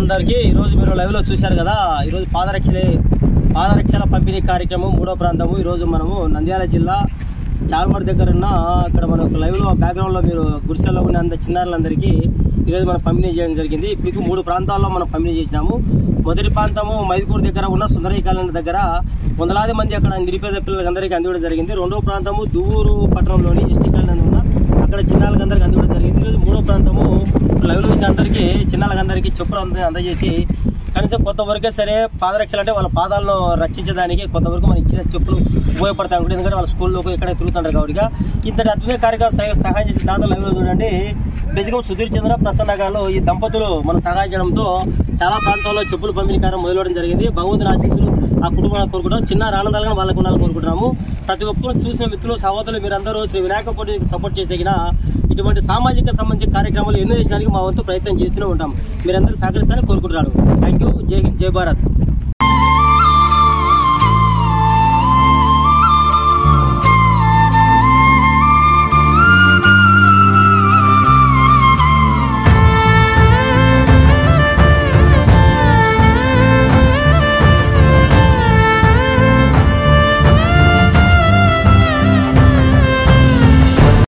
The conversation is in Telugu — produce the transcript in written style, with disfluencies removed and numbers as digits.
మిత్రులందరికీ ఈరోజు మీరు లైవ్లో చూశారు కదా. ఈరోజు పాదరక్షల పంపిణీ కార్యక్రమం 3వ ప్రాంతము. ఈరోజు మనము నంద్యాల జిల్లా చాల్మర్ దగ్గర ఉన్న అక్కడ మనకు లైవ్లో బ్యాక్గ్రౌండ్లో మీరు గుడిసెల్లో ఉన్న చిన్నారులందరికీ ఈరోజు మనం పంపిణీ చేయడం జరిగింది. మీకు 3 ప్రాంతాల్లో మనం పంపిణీ చేసినాము. మొదటి ప్రాంతము మైదుకూరు దగ్గర ఉన్న సుందరయ్య కాలనీ దగ్గర వందలాది మంది అక్కడ నిరుపేద పిల్లలందరికీ అందివ్వడం జరిగింది. 2వ ప్రాంతము దువ్వూరు పట్టణంలోని ఎస్టీ కాలనీ ఉన్న అక్కడ చిన్నారులందరికీ అందివ్వడం జరిగింది. ఈరోజు 3వ ప్రాంతము లైవ్లో చూసిన అందరికీ చిన్నారులందరికీ చెప్పులు అందజేసి కనీసం కొంతవరకే సరే పాదరక్షలు అంటే వాళ్ళ పాదాలను రక్షించడానికి కొంతవరకు మనం ఇచ్చిన చెప్పులు ఉపయోగపడతాయి అనుకుంటే, ఎందుకంటే వాళ్ళ స్కూల్లోకి ఎక్కడ తిరుగుతుంటారు కాబట్టి ఇంతటి అద్భుత కార్యక్రమం సహాయం చేసి దాంట్లో లైవ్లో చూడండి. బెజగం సుధీర్ చంద్ర ప్రసన్న గారు ఈ దంపతులు మనం సహాయం చేయడంతో చాలా ప్రాంతాల్లో చెప్పులు పంపిణీ కార్యం మొదలవడం జరిగింది. భగవంతుని ఆశీస్సులు ఆ కుటుంబాన్ని కోరుకుంటాం. చిన్న ఆనందాలుగా వాళ్ళకు ఉండాలని కోరుకుంటున్నాము. ప్రతి ఒక్కరు చూసిన మిత్రులు సహోదరులు మీరందరూ శ్రీ వినాయక పోటీకి సపోర్ట్ చేసేగిన ఇటువంటి సామాజిక సంబంధించిన కార్యక్రమాలు ఎన్నో చేసడానికి మా వంతు ప్రయత్నం చేస్తూనే ఉంటాం. మీరందరూ సహకరిస్తారని కోరుకుంటున్నాను. Thank you. జై హింద్, జై భారత్.